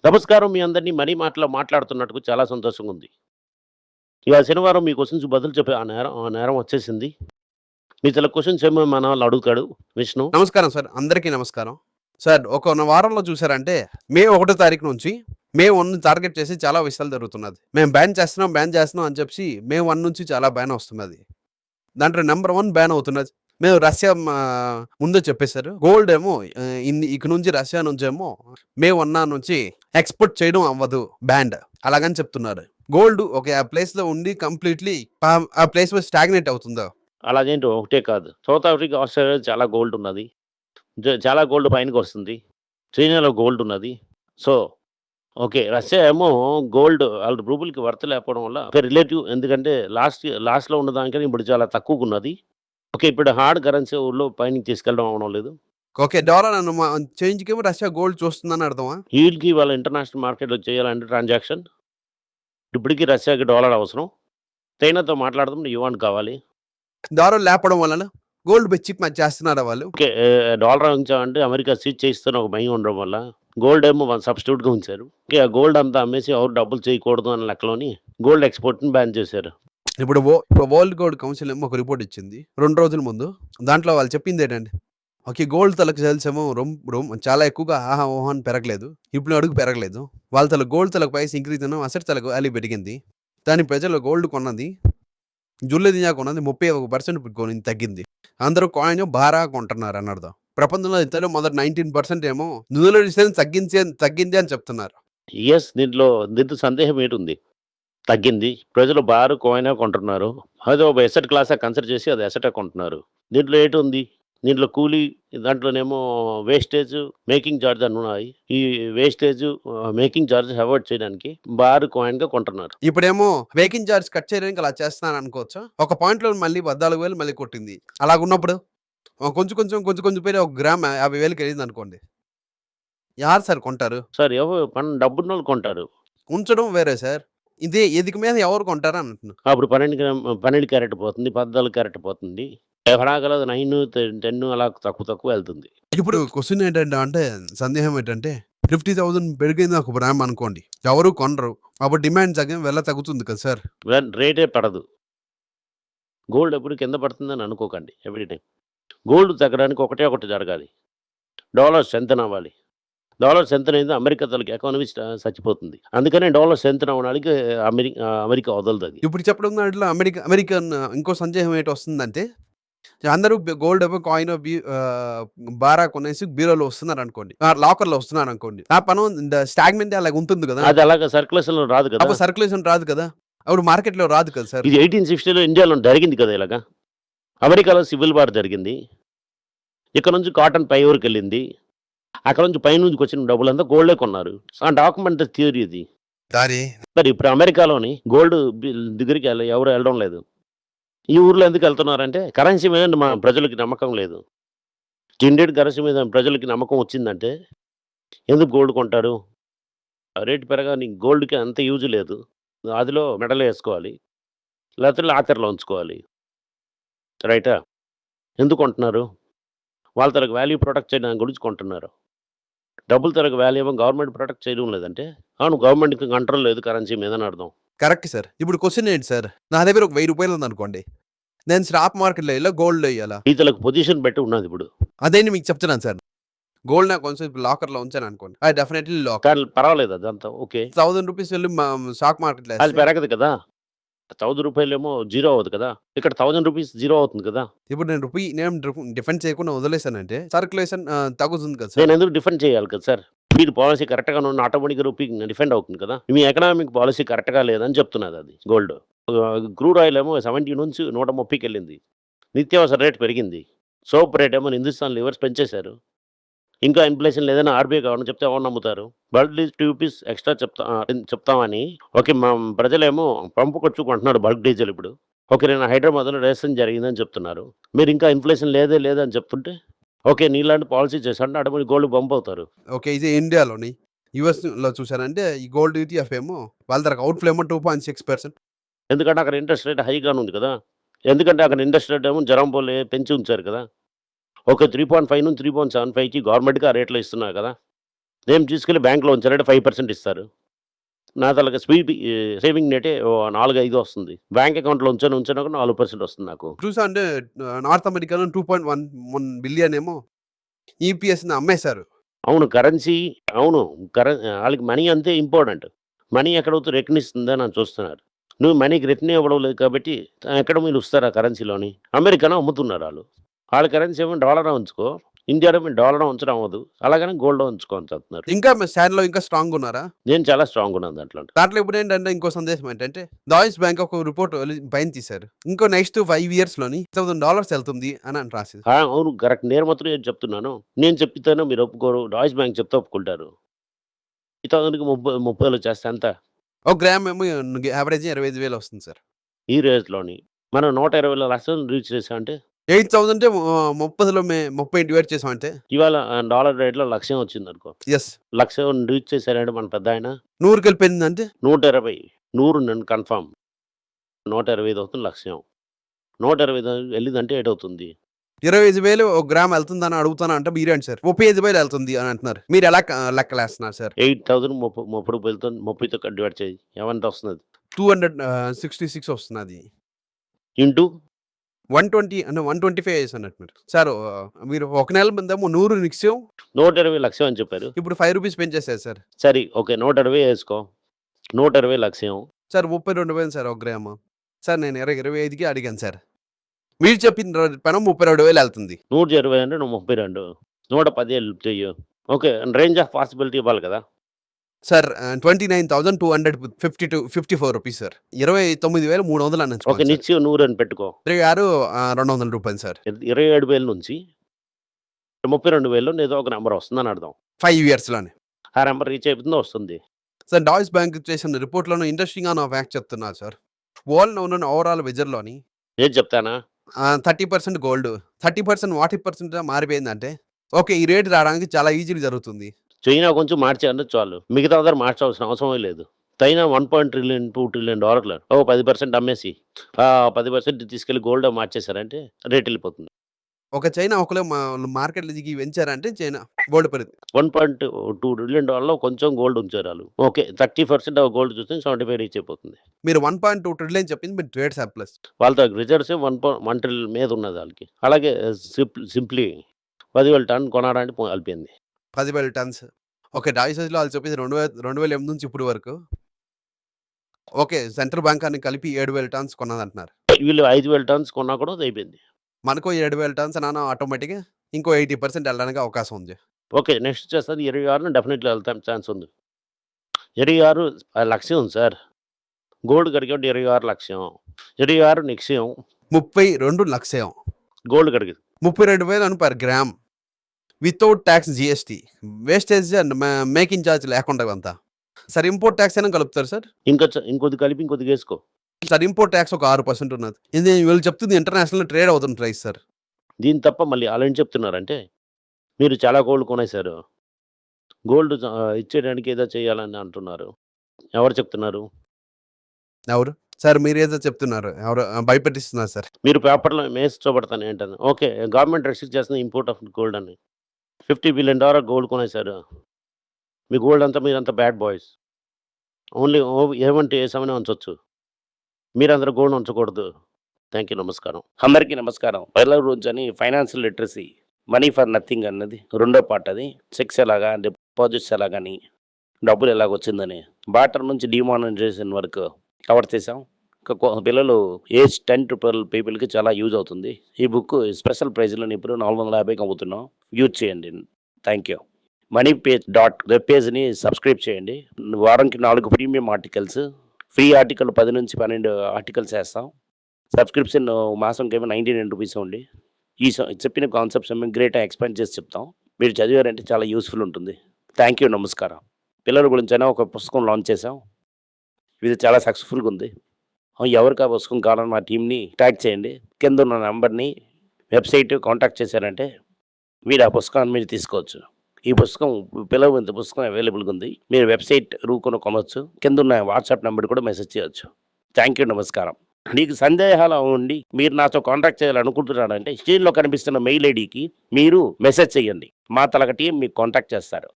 నమస్కారం. మీ అందరిని మనీ మాటలో మాట్లాడుతున్నట్టుకు చాలా సంతోషంగా ఉంది. ఇవాళ శనివారం మీ క్వెషన్స్ బదులు చెప్పే ఆ నేరం వచ్చేసింది. మీ చాలా క్వెషన్స్ ఏమో మన వాళ్ళు అడుగుతాడు విష్ణు. నమస్కారం సార్. అందరికీ నమస్కారం. సార్ ఒక వారంలో చూసారంటే మే 1 తారీఖు నుంచి మే 1 టార్గెట్ చేసి చాలా విషయాలు జరుగుతున్నది. మేము బ్యాన్ చేస్తున్నాం అని చెప్పి మే 1 నుంచి చాలా బ్యాన్ వస్తున్నది. దాంట్లో నంబర్ 1 బ్యాన్ అవుతున్నది. మేము రష్యా ముందే చెప్పేసారు. గోల్డ్ ఏమో ఇక నుంచి రష్యా నుంచేమో మే 1 నుంచి ఎక్స్‌పోర్ట్ చేయడం అవ్వదు. బ్యాన్డ్ అలాగని చెప్తున్నారు. గోల్డ్ ఆ ప్లేస్‌లో ఉండి కంప్లీట్‌లీ ఆ ప్లేస్ స్టాగ్నేట్ అవుతుందా? అలాగేంటి ఒకటే కాదు. సౌత్ ఆఫ్రికా, ఆస్ట్రేలియా చాలా గోల్డ్ ఉన్నది. చాలా గోల్డ్ పైనకొస్తుంది. చైనాలో గోల్డ్ ఉన్నది. So, okay. రష్యా ఏమో గోల్డ్ ఆళ్ళ రూబుల్‌కి వర్త్ లేకపోవడం వల్ల ఒక రిలేటివ్ ఎందుకంటే లాస్ట్‌లో ఉన్న దానికన్నా ఇప్పుడు చాలా తక్కువగున్నది. ఓకే. ఇప్పుడు హార్డ్ కరెన్సీ ఊళ్ళో పైనకి తీసుకెళ్ళడం అవ్వడం లేదు. ఓకే. డాలర్ చేంజ్‌కేమో రష్యా గోల్డ్ చూస్తుందని అర్థమా? ఈళ్ళకి వాళ్ళ ఇంటర్నేషనల్ మార్కెట్‌లో చేయాలంటే ట్రాన్సాక్షన్ ఇప్పటికి రష్యాకి డాలర్ అవసరం. చైనాతో మాట్లాడదాం యువాన్ కావాలి. డాలర్ లేపడం వలన గోల్డ్ చీప్ చేస్తున్నారా వాళ్ళు? ఓకే. డాలర్ ఉంచామంటే అమెరికా సీజ్ చేయిస్తదని ఒక భయం ఉండడం వల్ల గోల్డ్ ఏమో వాళ్ళు సబ్‌స్టిట్యూట్‌గా ఉంచారు. ఓకే. ఆ గోల్డ్ అంతా అమ్మేసి ఎవరు డబ్బులు చేయకూడదు అన్న లెక్కలోని గోల్డ్ ఎక్స్‌పోర్ట్‌ని బ్యాన్ చేశారు. ఇప్పుడు వరల్డ్ గోల్డ్ కౌన్సిల్ ఏమో ఒక రిపోర్ట్ ఇచ్చింది 2 రోజుల ముందు. దాంట్లో వాళ్ళు చెప్పిందేంటంటే, ఓకే. గోల్డ్ సేల్స్ ఏమో చాలా ఎక్కువగా ఆహా! ఓహో! అని పెరగలేదు. ఇప్పుడు అడుగు పెరగలేదు. వాళ్ళ గోల్డ్ ప్రైస్ ఇంక్రీజ్ అయిన అసెట్ వాల్యూ పెరిగింది. కానీ ప్రజలు గోల్డ్ కొన్నది జుల్లెదియా కొన్నది 31% తగ్గింది. అందరూ కాయిన్ బారా కొంటున్నారు అని అర్థం. ప్రపంచంలో ఇంతలో మొదటి 19% ఏమో న్యూజిలాండ్ తగ్గింది అని చెప్తున్నారు. దీంట్లో సందేహం ఏటుంది? తగ్గింది. ప్రజలు బార్, కాయినే కొంటున్నారు. అదో ఒక అసెట్ క్లాసా కన్సిడర్ చేసి అది అసెటే కొంటున్నారు. దీంట్లో ఏటుంది? దీంట్లో కూలీ దాంట్లోనేమో వేస్టేజ్, మేకింగ్ చార్జ్ అని ఉన్నాయి. ఈ వేస్టేజ్, మేకింగ్ చార్జెస్ అవాయిడ్ చేయడానికి బార్, కాయిన్‌గా కొంటున్నారు. ఇప్పుడేమో మేకింగ్ చార్జ్ కట్ చేయడానికి అలా చేస్తున్నాను అనుకోవచ్చా? ఒక పాయింట్‌లో మళ్ళీ 14,000 మళ్ళీ కొట్టింది. అలాగున్నప్పుడు కొంచెం పేరు ఒక గ్రామ్ 50,000కి ఎళ్ళిందనుకోండి. యారు సార్ కొంటారు? సార్ డబ్బున్నోళ్ళు కొంటారు. ఉంచడం వేరే సార్. ఇదే ఎదిక మీద ఎవరు కొంటారు అని అంటున్నా. అప్పుడు 12 క్యారెట్ పోతుంది. 14 క్యారెట్ పోతుంది. ఎక్కడాకలా 9, 10 అలా తక్కువ వెళ్తుంది. ఇప్పుడు క్వెషన్ ఏంటంటే సందేహం ఏంటంటే 50,000 పెరిగింది ఒక గ్రామ్ అనుకోండి. ఎవరు కొనరు. అప్పుడు డిమాండ్ తగ్గుతుంది కదా సార్. రేటే పడదు. గోల్డ్ ఎప్పుడు కింద పడుతుందని అనుకోకండి ఎవ్రీ టైమ్. గోల్డ్ తగ్గడానికి ఒకటి జరగాలి. డాలర్ స్ట్రెంథెన్ అవ్వాలి. డాలర్ స్ట్రెంథెన్ అయింది అమెరికా తాలూకు ఎకానమీ చచ్చిపోతుంది. అందుకనే డాలర్ స్ట్రెంథెన్ అవ్వడానికి అమెరికా వదలదది. ఇప్పుడు చెప్పడం దాంట్లో అమెరికన్ ఇంకో సందేహం ఏంటొస్తుందంటే అందరూ గోల్డ్ కాయిన్ బారా కొనేసి బీరోలో వస్తున్నారనుకోండి. లాకర్‌లో వస్తున్నారనుకోండి. ఆ పనం స్టాగ్నెంట్ అలాగ ఉంటుంది కదా! అది అలాగా సర్క్యులేషన్‌లో రాదు కదా! అప్పుడు సర్క్యులేషన్ రాదు కదా! అప్పుడు మార్కెట్‌లో రాదు కదా సార్. ఇది 1860లో ఇండియాలో జరిగింది కదా ఇలాగా. అమెరికాలో సివిల్ వార్ జరిగింది. ఇక్కడ నుంచి కాటన్ పై వరకెళ్ళింది. అక్కడ నుంచి పైనుంచికొచ్చిన డబ్బులంతా గోల్డే కొన్నారు. ఆ డాక్యుమెంట్ థియరీ ఇది. దారి మరి ఇప్పుడు అమెరికాలోని గోల్డ్ దగ్గరికి ఎవరు వెళ్ళడం లేదు. ఈ ఊర్లో ఎందుకెళ్తున్నారంటే కరెన్సీ మీద మా ప్రజలకి నమ్మకం లేదు. ఇండియన్ కరెన్సీ మీద ప్రజలకి నమ్మకం వచ్చిందంటే ఎందుకు గోల్డ్ కొంటారు? రేటు పెరగాని గోల్డ్‌కి అంత యూజ్ లేదు. అదిలో మెడలో ఏసుకోవాలి. లేకపోతే లాకర్‌లో ఉంచుకోవాలి. రైటా? ఎందుకు కొంటున్నారు? వాళ్ళ తరకు వాల్యూ ప్రొటెక్ట్ చేయడానికి గురించి కొంటున్నారు. డబ్బులు తరకు వాల్యూ ఏమో గవర్నమెంట్ ప్రొటెక్ట్ చేయడం లేదంటే, అవును గవర్నమెంట్‌కి కంట్రోల్ లేదు కరెన్సీ మీద అని అర్థం. Correct sir. ఇప్పుడు క్వెషన్ ఏంటి సార్? నా దగ్గర ఒక రూ. 1000 ఉందనుకోండి. నేను స్టాక్ మార్కెట్‌లో ఎయాలా? గోల్డ్‌లో ఎయాలా? ఈతలకు పొజిషన్ బట్టి ఉన్నదిప్పుడు. అదేంటి మీకు చెప్తున్నాను సార్. గోల్డ్ నాకు కొంచెం లాకర్‌లో ఉంచాననుకోండి. I definitely lock. కానీ పర్వాలేదు అదంతా ఓకే. రూ. 1000 వెళ్లి స్టాక్ మార్కెట్‌లో అది ఏస్తే పెరగదు కదా! రూ. 1000 జీరో అవ్వదు కదా! ఇక్కడ రూ. 1000 జీరో అవుతుంది కదా! ఇప్పుడు నేను డిఫెండ్ చేయకుండా వదిలేసానంటే సర్క్యులేషన్ తగ్గుతుంది కదా సార్. నేనెందుకు డిఫెండ్ చేయాలి కదా సార్! మీరు పాలిసీ కరెక్ట్‌గానే ఉన్న ఆటోమేటిక్‌గా రూపీ డిఫెండ్ అవుతుంది కదా! మీ ఎకనామిక్ పాలిసీ కరెక్ట్‌గా లేదని చెప్తున్నదది గోల్డ్. క్రూడ్ ఆయిల్ ఏమో 70 నుంచి 130కెళ్ళింది. నిత్యావసర రేట్ పెరిగింది. సోప్ రేట్ ఏమో హిందుస్థాన్ లివర్స్ పెంచేశారు. ఇంకా ఇన్‌ఫ్లేషన్ లేదని ఆర్‌బీఐ గవర్నర్ చెప్తే ఎవరు నమ్ముతారు? బల్క్ డీజిల్ రూ. 2 ఎక్స్‌ట్రా చెప్తామని ఓకే. ప్రజలేమో పంపుకొచ్చు కొంటున్నారు బల్క్ డీజిల్ ఇప్పుడు. ఓకే. నేను హైదరాబాద్‌లో రేషన్ జరిగిందని చెప్తున్నారు. మీరు ఇంకా ఇన్‌ఫ్లేషన్ లేదని చెప్తుంటే, ఓకే. నీలాంటి పాలిసీ చేశారంటే ఆటోమేటిక్ గోల్డ్ బంప్ అవుతారు. ఓకే. ఇది ఇండియాలోని. యూఎస్‌లో చూసారంటే ఈ గోల్డ్ ఈటీఎఫ్ ఏమో వాళ్ళ దగ్గర అవుట్‌ఫ్లో ఏమో 2.6%. ఎందుకంటే అక్కడ ఇంట్రెస్ట్ రేట్ హైగానే ఉంది కదా! ఎందుకంటే అక్కడ ఇంట్రెస్ట్ రేట్ ఏమో జరంపోలే పెంచి ఉంచారు కదా! ఓకే. 3.5 నుంచి 3.75కి గవర్నమెంట్‌కి ఆ రేట్‌లో ఇస్తున్నారు కదా! నేను తీసుకెళ్ళి బ్యాంక్‌లో ఉంచానంటే 5% ఇస్తారు. నా తాలూకా సేవింగ్ నేటే 4, 5 వస్తుంది. బ్యాంక్ అకౌంట్‌లో ఉంచాను కూడా 4% వస్తుంది నాకు. చూసా అంటే నార్త్ అమెరికాలో 2.11 బిలియన్ ఏమో ఈపీఎస్‌ని అమ్మేశారు. అవును. కరెన్సీ అవును. ఆళ్ళకి మనీ అంతే ఇంపార్టెంట్. మనీ ఎక్కడవుతే రిటర్న్ ఇస్తుందని అని చూస్తున్నారు. నువ్వు మనీకి రిటర్న్ ఇవ్వడం లేదు కాబట్టి ఎక్కడ మీరు ఇస్తారు ఆ కరెన్సీలోని? అమెరికాలో అమ్ముతున్నారు ఆళ్ళు. ఆళ్ళ కరెన్సీ ఏమో డాలరే ఉంచుకో. ఇండియాలో మీరు డాలర్ ఉంచడం అవ్వదు. అలాగని గోల్డ్ ఉంచుకోని చెప్తున్నారు. ఇంకా స్టాండ్‌లో ఇంకా స్ట్రాంగ్‌గా ఉన్నారా? నేను చాలా స్ట్రాంగ్‌గా ఉన్నాను దాంట్లో. దాంట్లో ఇప్పుడేంటంటే ఇంకో సందేశం ఏంటంటే, డాయిష్ బ్యాంక్ ఒక రిపోర్ట్ పైన తీశారు. ఇంకో నెక్స్ట్ 5 ఇయర్స్‌లోని $1,000 ఎళ్తుంది అని రాసింది. అవును. కరెక్ట్. నేను మాత్రం ఏది చెప్తున్నాను. నేను చెప్తేనే మీరు ఒప్పుకోరు. డాయిష్ బ్యాంక్ చెప్తే ఒప్పుకుంటారు. 2000కి 30లో చేస్తే ఎంత? ఒక గ్రామ్ ఏమో యావరేజ్ 25,000 వస్తుంది సార్. ఈ రేంజ్‌లోని. మనం 120 లక్షలు రీచ్ చేసామంటే 8,000 అంటే 30లో 30 డివైడ్ చేసామంటే ఇవాళ డాలర్ రేట్‌లో లక్షం వచ్చిందనుకో. యెస్. లక్షం రీచ్ చేశారంటే మన పెద్దాయన 100కెళ్ళిపోయిందంటే 120 100 నేను కన్ఫర్మ్. 125 అవుతుంది లక్ష్యం. 125 వెళ్ళిందంటే ఏటవుతుంది? 25,000 ఒక గ్రామ్ ఎళ్తుందని అడుగుతానా అంటే మీరేంటి సార్ 35,000 ఎళ్తుంది అని అంటున్నారు. మీరెలా లెక్కలేస్తున్నారు సార్? 8000 30 వెళ్తుంది. 30తో డివైడ్ చేయి. ఎంత వస్తుంది? 266 వస్తున్నది. ఇంటూ 120 అంటే 125 ఏసన్నట్టు మీరు. సార్ మీరు ఒక నెల ముందేమో 100 నిత్యం 120 లక్షం అని చెప్పారు. ఇప్పుడు ₹5 పెంచేసారు సార్. సరే ఓకే. 120 ఏసుకో. 120 లక్ష్యం. సార్ 32,000 సార్ ఒక గ్రాము. సార్ నేను 25కి అడిగాను సార్. మీరు చెప్పిన పనం 32,000 ఎళ్తుంది. 120 అంటే నువ్వు 32. 110 చెయ్యు. ఓకే. రేంజ్ ఆఫ్ పాసిబిలిటీ ఇవ్వాలి కదా! Sir 29,254 rupees sir. 29,300 అని ఓకే. నిత్యం 100 అని పెట్టుకో. 26 200 సార్. 27,000 నుంచి 32,000లో ఏదో ఒక నంబర్ వస్తుందని అర్థం. 5 ఇయర్స్‌లోనే. ఆ నంబర్ రీచ్ అయిపోతుందో వస్తుంది. సార్ డాయిష్ బ్యాంక్ చేసిన రిపోర్ట్‌లోను ఇంట్రెస్టింగ్ అని ఒక ఫ్యాక్ట్ చెప్తున్నారు సార్. వరల్డ్‌లో ఉన్న ఓవరాల్ వెదర్‌లోని ఏది చెప్తానా? 30% గోల్డ్, 30% వాట్ పర్సెంట్‌గా మారిపోయిందంటే, ఓకే. ఈ రేట్ రావడానికి చాలా ఈజీగా జరుగుతుంది. చైనా కొంచెం మార్చారంటే చాలు. మిగతా అందరూ మార్చాల్సిన అవసరమే లేదు. చైనా $1 ట్రిలియన్, $2 ట్రిలియన్ ఓ 10% అమ్మేసి, 10% తీసుకెళ్ళి గోల్డ్ మార్చేసారంటే రేట్ వెళ్ళిపోతుంది. ఒక చైనా ఒకవేళ మార్కెట్‌లో దిగి వెంచారంటే చైనా గోల్డ్ పెరుగుతుంది. $1.2 ట్రిలియన్ కొంచెం గోల్డ్ ఉంచారు ఆళ్ళు. ఓకే. 30% ఆఫ్ గోల్డ్ చూస్తే 75 రీచ్ అయిపోతుంది. మీరు 1.2 ట్రిలియన్ చెప్పింది మీరు ట్రేడ్ సర్ప్లస్. వాళ్ళతో రిజర్వ్సే 1 ట్రిలియన్ మీద ఉన్నది ఆళ్ళకి. అలాగే సింప్లీ 10,000 టన్ కొనడానికి అయిపోయింది. 10,000 టన్స్. ఓకే. డాయిషెస్‌లో వాళ్ళు చెప్పింది 2008 నుంచి ఇప్పటి వరకు. ఓకే. సెంట్రల్ బ్యాంక్ అని కలిపి 7,000 టన్స్ కొన్నదంటున్నారు. వీళ్ళు 5,000 టన్స్ కొన్నా కూడా అది అయిపోయింది. మనకో 7,000 టన్స్ అన్నాను ఆటోమేటిక్‌గా ఇంకో 80% ఎళ్ళడానికి అవకాశం ఉంది. ఓకే. నెక్స్ట్ చేస్తది 26న డెఫినెట్‌లీ వెళ్తాం ఛాన్స్ ఉంది. 26 లక్ష్యం ఉంది సార్. గోల్డ్ కడిగామంటే 26 లక్ష్యం. 26 నిక్షయం. 32 లక్షం. గోల్డ్ కడిగేది. 32,000 per gram. Without tax GST. Wastage and making charge లేకుండా అంతా. సార్ ఇంపోర్ట్ టాక్స్ అయినా కలుపుతారు సార్? ఇంకొద్ది కలిపి ఇంకొద్దిగా ఏసుకో. సార్ ఇంపోర్ట్ టాక్స్ ఒక 6% ఉన్నది. ఇది వీళ్ళు చెప్తుంది ఇంటర్నేషనల్ ట్రేడ్ అవుతున్న ప్రైస్ సార్. దీని తప్ప మళ్ళీ ఆళ్ళేం చెప్తున్నారంటే, మీరు చాలా గోల్డ్ కొనేశారు. గోల్డ్ ఇచ్చేయడానికి ఏదో చేయాలని అంటున్నారు. ఎవరు చెప్తున్నారు? ఎవరు? సార్ మీరేదో చెప్తున్నారు. ఎవరో భయపెట్టిస్తున్నారు సార్. మీరు పేపర్‌లో మేసి చూపెడతాను ఏంటని. ఓకే. గవర్నమెంట్ రెస్ట్రిక్ట్ చేస్తుంది ఇంపోర్ట్ ఆఫ్ గోల్డ్ అని. $50 బిలియన్ గోల్డ్ కొనేశారు. మీ గోల్డ్ అంతా మీరంతా బ్యాడ్ బాయ్స్. ఓన్లీ ఏమంటే ఏసామని ఉంచొచ్చు. మీరందరూ గోల్డ్ ఉంచకూడదు. Thank you. నమస్కారం. అందరికీ నమస్కారం. పిల్లల గురించని financial literacy, money for nothing అన్నది రెండో పార్ట్ అది. చెక్స్ ఎలాగా, డిపాజిట్స్ ఎలాగని, డబ్బులు ఎలాగొచ్చిందని, బార్టర్ నుంచి డిమానిటైజేషన్ వరకు కవర్ చేసాం. పిల్లలు ఏజ్ 10 to 12 పీపుల్‌కి చాలా యూజ్ అవుతుంది. ఈ బుక్ స్పెషల్ ప్రైజ్‌లోని ఇప్పుడు 450కి అమ్ముతున్నాం. యూజ్ చేయండి. Thank you. వెబ్ పేజ్‌ని సబ్స్క్రైబ్ చేయండి. వారానికి 4 ప్రీమియం ఆర్టికల్స్, ఫ్రీ ఆర్టికల్ 10 నుంచి 12 ఆర్టికల్స్ వేస్తాం. సబ్స్క్రిప్షన్ మాసంకేమో $99 ఉంది. చెప్పిన కాన్సెప్ట్స్ ఏమో గ్రేట్‌గా ఎక్స్‌ప్లెయిన్ చేసి చెప్తాం. మీరు చదివారంటే చాలా యూస్‌ఫుల్ ఉంటుంది. Thank you. నమస్కారం. పిల్లల గురించైనా ఒక పుస్తకం లాంచ్ చేసాం. ఇది చాలా సక్సెస్‌ఫుల్‌గా ఉంది. ఎవరికి ఆ పుస్తకం కావాలని మా టీమ్‌ని ట్యాగ్ చేయండి. కింద ఉన్న నంబర్‌ని వెబ్‌సైట్ కాంటాక్ట్ చేశారంటే మీరు ఆ పుస్తకాన్ని మీరు తీసుకోవచ్చు. ఈ పుస్తకం పిల్లల పుస్తకం అవైలబుల్‌గా ఉంది. మీరు వెబ్‌సైట్ కొనొచ్చు. కింద ఉన్న వాట్సాప్ నంబర్ కూడా మెసేజ్ చేయొచ్చు. Thank you. నమస్కారం. మీకు సందేహాలు ఉండి మీరు నాతో కాంటాక్ట్ చేయాలనుకుంటున్నారంటే స్క్రీన్‌లో కనిపిస్తున్న మెయిల్ ఐడీకి మీరు మెసేజ్ చేయండి. మా టీం మీకు కాంటాక్ట్ చేస్తారు.